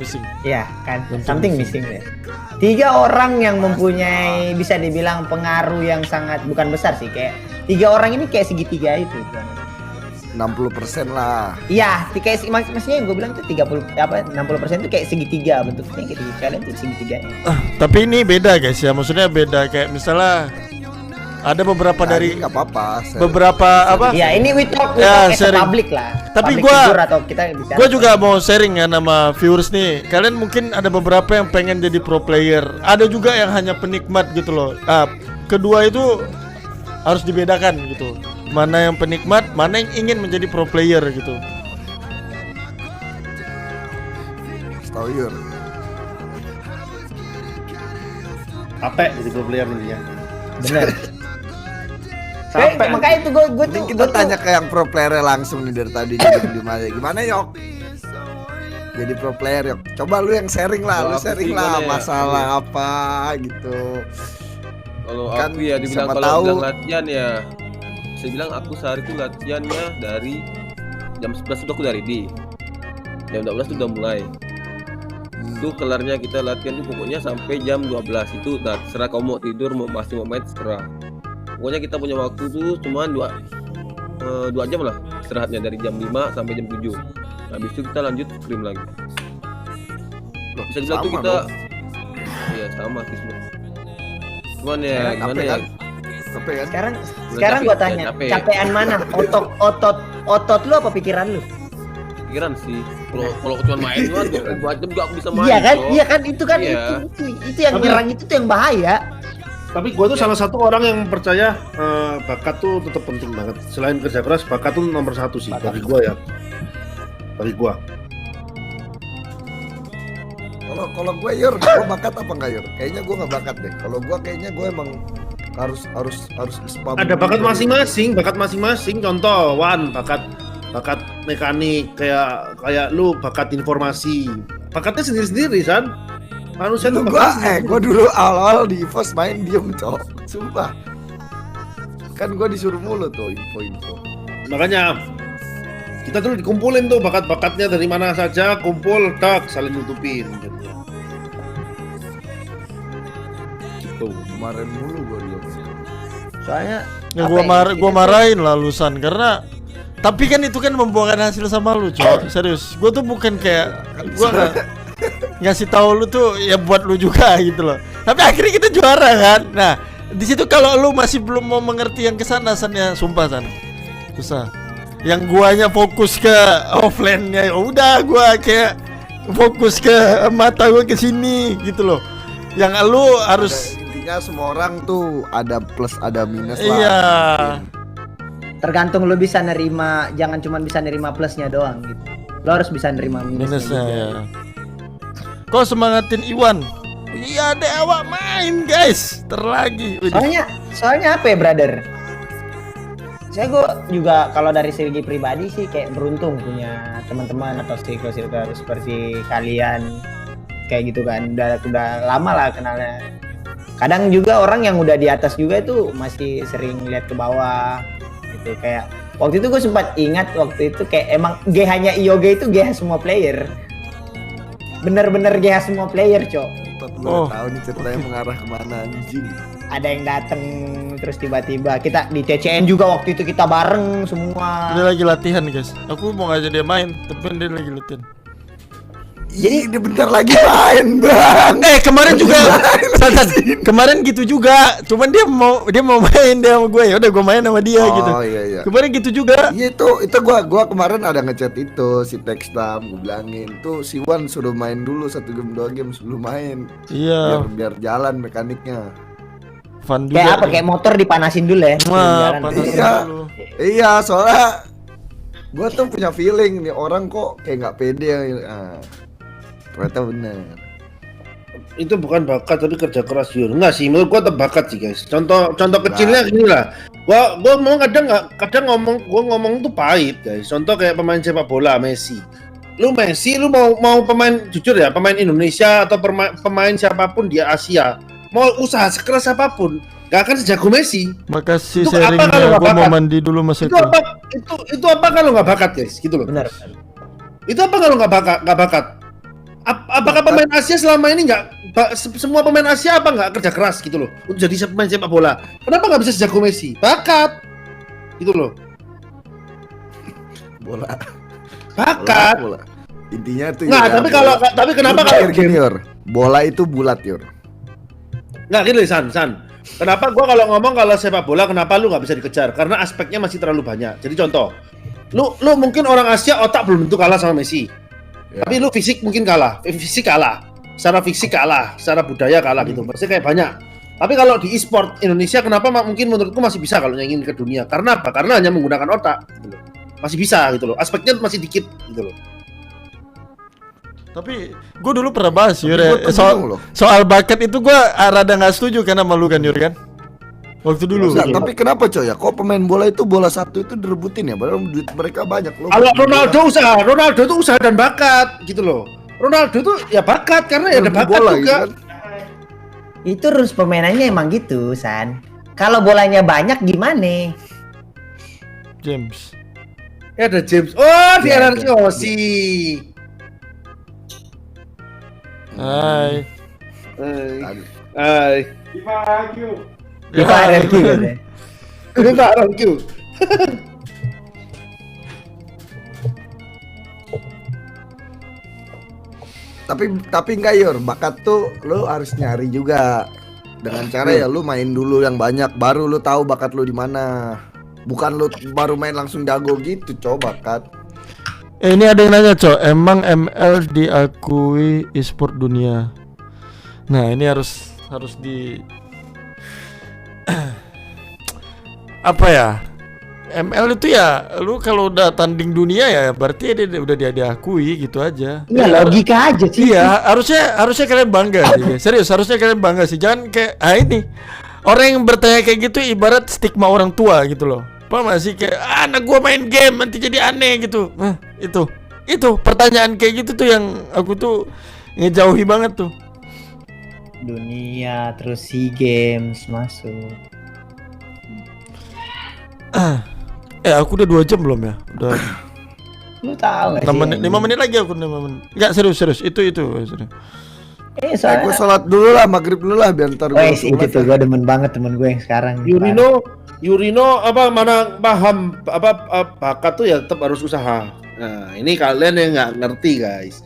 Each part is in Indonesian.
missing. Iya kan, something missing deh. 3 orang yang mempunyai bisa dibilang pengaruh yang sangat bukan besar sih, kayak 3 orang ini kayak segitiga itu. 60% lah. Iya, maksudnya yang gue bilang tuh 60% tuh kayak segitiga bentuknya gitu. Kalian tuh segitiga. Tapi ini beda guys ya, maksudnya beda kayak misalnya ada beberapa dari nggak apa-apa. Beberapa apa? Ya ini we talk Ya, as a sharing. public lah. Tapi Public gua- figure atau kita bicara Gue juga mau sharing ya nama viewers nih. Kalian mungkin ada beberapa yang pengen jadi pro player, ada juga yang hanya penikmat gitu loh. Kedua itu harus dibedakan gitu. Mana yang penikmat, mana yang ingin menjadi pro player gitu. Stoyer. Capek jadi pro player intinya. bener. Makanya itu gue Mending tuh kita tanya ke yang pro player langsung nih dari tadi di mana. Gimana Yok? Jadi pro player Yok. Coba lu yang sharing lah, lu Kalau aku sharing sih lah gimana ya? masalah apa gitu. Kalau Kan aku ya dibilang siapa kalau tahu. bilang latihan ya, saya bilang aku sehari itu latihannya dari jam 11 sudah aku dari di jam 12 itu udah mulai. Itu kelarnya kita latihan itu pokoknya sampai jam 12 itu. Nah, terserah kamu mau tidur mau masih mau main terserah. Pokoknya kita punya waktu tuh cuma 2 jam lah istirahatnya dari jam 5 sampai jam 7. Habis itu kita lanjut scrim lagi. Bisa dibilang tuh Sama kita dong. iya sama sih semua. Cuman ya Capek gimana ya? kan? Capek kan? sekarang capek, gue tanya, ya, capek. capean mana? Otot lu apa pikiran lu? Pikiran sih. Kalau cuma main doang 24 jam juga aku bisa main. Iya kan itu kan Iya. itu yang Tapi- nyerang itu tuh yang bahaya. Tapi gue tuh salah satu orang yang percaya bakat tuh tetap penting banget. Selain kerja keras, bakat tuh nomor 1 sih bagi gue ya. Bagi gue. Kalau gue Yor, gue bakat apa enggak Yor? Kayaknya gue nggak bakat deh. Kalau gue kayaknya gue emang harus spam. Ada bakat masing-masing. Contoh, bakat mekanik, kayak lu bakat informasi. Bakatnya sendiri-sendiri, San. Manusia tuh Gue dulu awal-awal di EVOS main diem cok, sumpah. Kan gue disuruh mulu tuh info-info. Makanya kita tuh dikumpulin tuh bakat-bakatnya dari mana saja, kumpul, tak saling nutupin. Gitu. Kemarin mulu gue dulu. Soalnya Ya apa gua marahin lah Lusan karena tapi kan itu kan membuahkan hasil sama lu, Cok. Serius. Gua tuh bukan kayak gua ngasih tahu lu tuh ya buat lu juga gitu loh. Tapi akhirnya kita juara kan. Nah, di situ kalau lu masih belum mau mengerti yang kesana sannya sumpah San. Susah. Yang guanya fokus ke offline-nya, ya udah gua kayak fokus ke mata gua ke sini gitu loh. Yang lu harus Intinya semua orang tuh ada plus ada minus lah. iya. tergantung lu bisa nerima, jangan cuma bisa nerima plusnya doang gitu. Lu harus bisa nerima minusnya. Minusnya juga. ya. Kau semangatin Iwan. Iya deh awak main guys. Terlagi. Soalnya apa ya brother? Gue juga kalau dari segi pribadi sih kayak beruntung punya teman-teman atau circle seperti kalian kayak gitu kan. Udah lama lah kenalnya. Kadang juga orang yang udah di atas juga itu masih sering lihat ke bawah gitu. Kayak waktu itu gue sempat ingat waktu itu kayak emang GH-nya IOG itu GH semua player. Bener-bener GH semua player, Cok. Gue tahu nih ceritanya mengarah kemana anjing. Ada yang dateng terus tiba-tiba kita di TCN juga waktu itu kita bareng semua. Dia lagi latihan guys. Aku mau ngajak dia main, tapi dia lagi latihan. Jadi dia bentar lagi main bang. Kemarin juga kemarin gitu juga. Cuman dia mau main dia sama gue. Ya udah gue main sama dia gitu. Oh iya. Kemarin gitu juga. Iya itu gua kemarin ada ngechat itu si Textam, gue bilangin tuh si Wan suruh main dulu 1 game 2 game sebelum main. Iya. Biar jalan mekaniknya. Fun juga. Kayak apa? Kayak motor dipanasin dulu ya. Wah, Jalan. panasin Iya. dulu. Iya soalnya gua tuh punya feeling nih orang kok kayak nggak pede. Ternyata bener. Itu bukan bakat tapi kerja keras Yur. Enggak sih, menurut gua tetap bakat sih guys. Contoh kecilnya gini lah. Gua mau kadang ngomong tuh pahit guys. Contoh kayak pemain sepak bola Messi, lu mau pemain jujur ya, pemain Indonesia atau pemain siapapun di Asia, mau usaha sekeras apapun gak akan sejago Messi. Makasih Itu apa kalau sharingnya. nggak Gue mau bakat? mandi dulu mas Itu apa kalau nggak bakat guys, gitu loh. Bener. Itu apa kalau nggak bakat? Apakah pemain Asia selama ini semua pemain Asia apa nggak kerja keras gitu loh untuk jadi pemain sepak bola? Kenapa nggak bisa sejago Messi? Bakat, gitu loh. Bola. Bakat. Bola. Intinya itu Nah, tapi kenapa kalau gini, Yor? Bola itu bulat, Yor. nggak gini, San? Kenapa gua kalau ngomong kalau sepak bola kenapa lu nggak bisa dikejar? Karena aspeknya masih terlalu banyak. Jadi contoh, lu mungkin orang Asia otak belum tentu kalah sama Messi. Ya. Tapi lu fisik mungkin kalah, secara fisik kalah, secara budaya kalah gitu. Maksudnya kayak banyak. Tapi kalau di e-sport Indonesia kenapa mungkin menurutku masih bisa kalau nyanyiin ke dunia? Karena apa? Karena hanya menggunakan otak gitu loh. Masih bisa gitu loh. Aspeknya masih dikit gitu loh. Tapi gue dulu pernah bahas Yur, Tapi gua soal temen loh. soal bakat itu gue rada nggak setuju karena malu kan Yur kan. Waktu dulu. Enggak, tapi kenapa coy ya? Kok pemain bola itu bola satu itu direbutin ya? Padahal duit mereka banyak loh. Kalau Ronaldo itu usaha dan bakat gitu loh. Ronaldo tuh ya bakat karena ya ada bakat bola, juga. gitu kan? Itu rules permainannya emang gitu, San. Kalau bolanya banyak gimana? James. Ya ada James. Oh, di Ya, RRQ sih. Hai. Hai. Di RRQ gitu ya. Ini Pak RRQ. Tapi enggak, Yor, bakat tuh lu harus nyari juga. Dengan cara ya lu main dulu yang banyak baru lu tahu bakat lu di mana. Bukan lu baru main langsung jago gitu, coba bakat. Ini ada yang nanya Cok, emang ML diakui e-sport dunia? Nah ini harus di apa ya? ML itu ya, lu kalau udah tanding dunia ya berarti udah diakui gitu aja. Iya, logika aja sih. Iya, harusnya kalian bangga sih. Guys. Serius, harusnya kalian bangga sih. Jangan kayak ini. Orang yang bertanya kayak gitu ibarat stigma orang tua gitu loh. Paham gak sih kayak anak gua main game nanti jadi aneh gitu. Nah, itu pertanyaan kayak gitu tuh yang aku tuh ngejauhi banget tuh. Dunia terus SEA Games masuk. Aku udah 2 jam belum ya? Udah Lu tahu gak 6 sih? menit, 5 menit lagi aku 5 menit. Enggak serius. Itu. Serius. Gue soalnya sholat dulu lah, maghrib dulu lah biar ntar gua itu tuh gue demen banget temen gue yang sekarang. Yurino apa mana paham bakat tuh ya tetap harus usaha. Nah, ini kalian yang nggak ngerti, guys.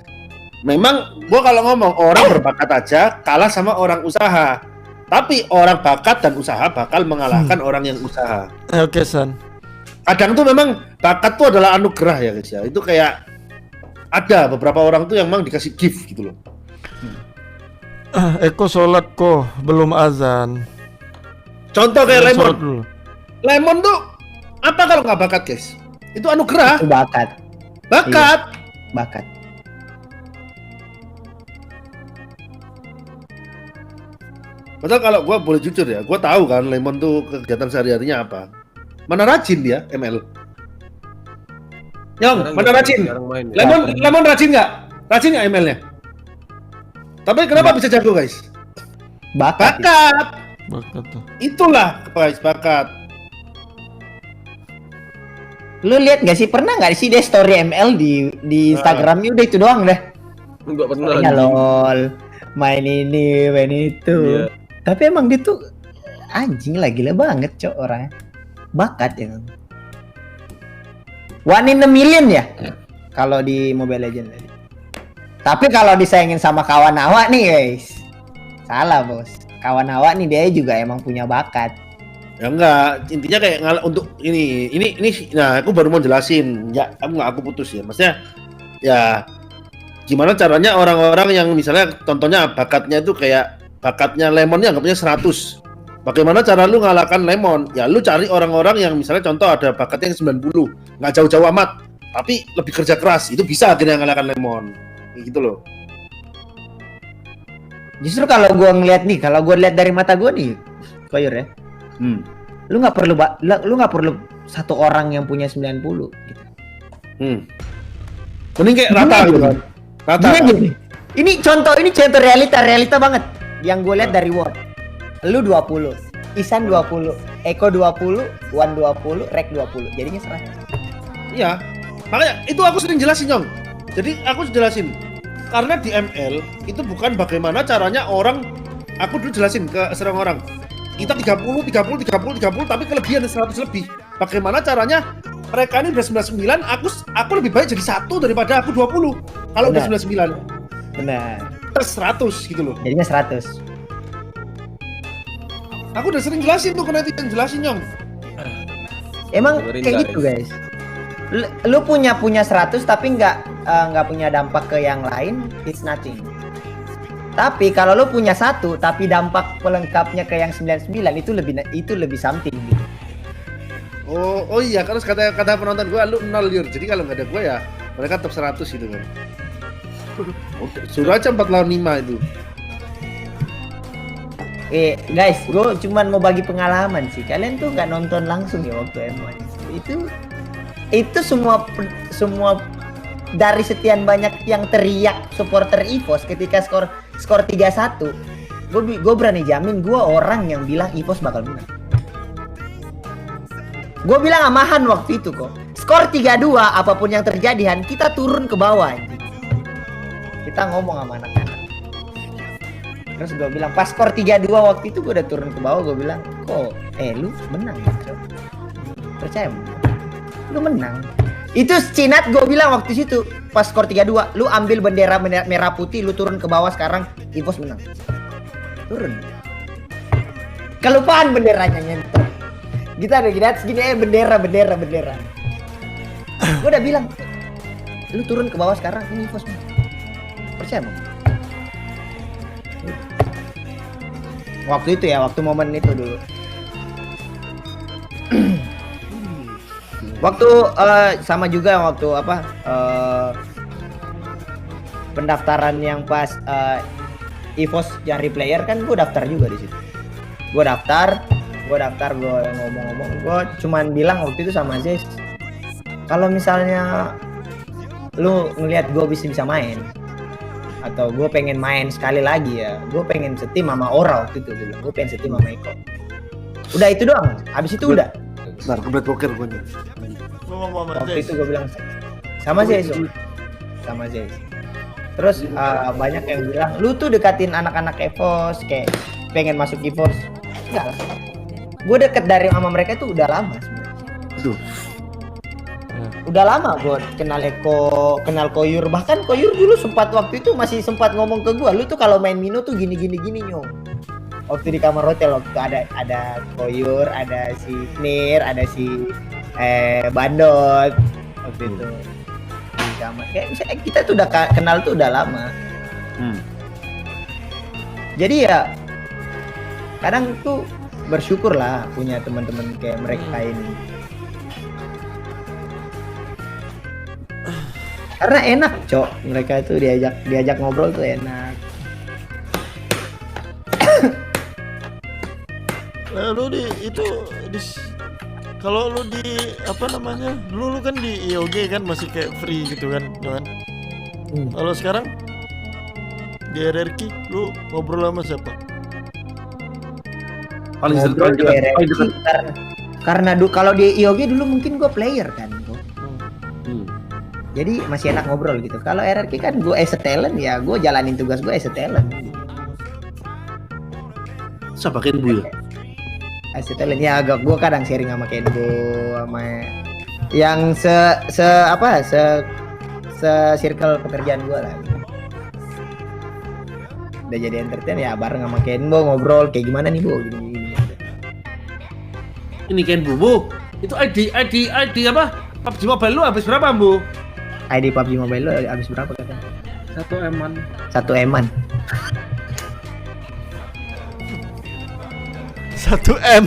Memang gua kalau ngomong orang berbakat aja kalah sama orang usaha. Tapi orang bakat dan usaha bakal mengalahkan orang yang usaha. Oke, San. Kadang tuh memang bakat tuh adalah anugerah ya, guys ya. Itu kayak ada beberapa orang tuh yang memang dikasih gift gitu loh. Eko sholat kok belum azan. Contoh kayak Sholat Lemon. dulu. Lemon tuh apa kalau nggak bakat, guys? Itu anugerah. Itu bakat. Bakat. Bakat. Padahal kalau gue boleh jujur ya, gue tahu kan Lemon tuh kegiatan sehari-harinya apa. Mana rajin dia ML. Nyong, mana rajin? Lemon rajin nggak? Rajin nggak ML-nya? Tapi kenapa bisa jago, guys? Bakat. Bakat tuh. Itulah guys, bakat. Lu lihat gak sih, pernah nggak sih dia story ML di Instagramnya udah itu doang dah. Enggak pernah. Ya lol, main ini, main itu. Iya. Tapi emang dia tuh anjing lah, gila banget cok orangnya. Bakat ya. One in a million ya. Kalau di Mobile Legends tadi. Tapi kalau disayangin sama kawan awak nih guys, salah bos. Kawan awak nih dia juga emang punya bakat. Ya enggak, intinya kayak untuk ini, nah aku baru mau jelasin. Ya, aku putus ya. Maksudnya ya gimana caranya orang-orang yang misalnya contohnya bakatnya itu kayak bakatnya Lemonnya anggapnya 100. Bagaimana cara lu ngalahkan Lemon? Ya lu cari orang-orang yang misalnya contoh ada bakatnya yang 90, nggak jauh-jauh amat, tapi lebih kerja keras, itu bisa akhirnya ngalahkan Lemon. Gitu loh. Justru kalau gua ngeliat nih, kalau gua lihat dari mata gua nih, Koyor ya. Lu nggak perlu satu orang yang punya 90 gitu. Mending kayak rata gitu kan. Rata. Gini. Ini contoh realita banget. Yang gue lihat dari World. Lu 20, Isan 20, Eko 20, Wan 20, Rek 20. Jadinya 100. Iya. Makanya itu aku sering jelasin, Nyong. Jadi aku jelasin. karena di ML itu bukan bagaimana caranya orang, aku dulu jelasin ke serang orang, kita 30 tapi kelebihan 100 lebih. Bagaimana caranya mereka ini udah 99, aku lebih baik jadi 1 daripada aku 20. Kalau udah 99 Benar. terus 100 gitu loh. Jadinya 100. Aku udah sering jelasin tuh ke netizen, jelasin Nyong. Emang Dengerin, kayak gitu guys. Lu punya 100 tapi nggak punya dampak ke yang lain, it's nothing. Tapi kalau lu punya 1 tapi dampak pelengkapnya ke yang 99 itu lebih something gitu. Oh iya, terus kata penonton gua lu 0 Yur. Jadi kalau nggak ada gua ya mereka top 100 gitu kan. Oke, suruh aja 4 lawan 5 itu. Guys, gue cuman mau bagi pengalaman sih. Kalian tuh nggak nonton langsung ya waktu M1. Itu semua dari sekian banyak yang teriak supporter EVOS ketika skor 3-1. Gue berani jamin gue orang yang bilang EVOS bakal menang. Gue bilang amahan waktu itu kok. Skor 3-2 apapun yang terjadi Han, kita turun ke bawah anjing. Kita ngomong sama anak-anak. Terus gue bilang pas skor 3-2 waktu itu gue udah turun ke bawah, gue bilang, "Kok lu menang gitu." Percaya lu menang. Itu Cinat gue bilang waktu situ pas skor 3-2, lu ambil bendera merah putih, lu turun ke bawah sekarang EVOS menang. Turun. Kelupaan benderanya nyentuh. Kita ada gini bendera. Gue udah bilang, lu turun ke bawah sekarang ini EVOS menang. Percaya bang? Waktu itu ya, waktu momen itu dulu. Waktu sama juga waktu pendaftaran yang pas EVOS yang replayer kan gue daftar juga di situ. Gue daftar, gue ngomong-ngomong, gue cuman bilang waktu itu sama Zes, kalau misalnya lu ngelihat gue bisa main atau gue pengen main sekali lagi ya, gue pengen setim sama Ora waktu itu, gue pengen setim sama Eko. Udah itu doang, habis itu udah. Bentar, kebelet poker gue nih. Waktu itu gue bilang sama Zes, Terus banyak yang bilang, lu tuh dekatin anak-anak EVOS, kayak pengen masuk EVOS. Enggak lah. Gue deket dari sama mereka itu udah lama sebenarnya. Aduh. Udah lama gue kenal Eko, kenal Koyur. Bahkan Koyur dulu waktu itu masih sempat ngomong ke gue, lu tuh kalau main Mino tuh gini nyong. Waktu di kamar hotel waktu ada Koyur, ada si Nir, ada si Bandot waktu itu di kamar. Kayak misalnya kita tuh udah kenal tuh udah lama. Jadi ya kadang tuh bersyukur lah punya teman-teman kayak mereka ini. Karena enak, Cok. Mereka itu diajak ngobrol tuh enak. Lalu kalau lu di apa namanya? Dulu lu kan di IOG kan masih kayak free gitu kan, kan? Kalau sekarang di RRQ lu ngobrol sama siapa? Paling Ngobrol di RRQ karena kalau di IOG dulu mungkin gue player kan, bro. Jadi masih enak ngobrol gitu. Kalau RRQ kan gue as a talent ya, gue jalanin tugas gue as a talent. Siapa Ken Bu ya? As a talent ya, agak gue kadang sharing sama Kenbo, sama yang se circle pekerjaan gue lah. Udah jadi entertain ya bareng sama Kenbo ngobrol kayak gimana nih Bu, gini. Ini Ken Bu. Itu ID apa? PUBG Mobile lu habis berapa, Bu? ID PUBG Mobile lo habis berapa katanya? 1 eman. 1 eman. 1 M.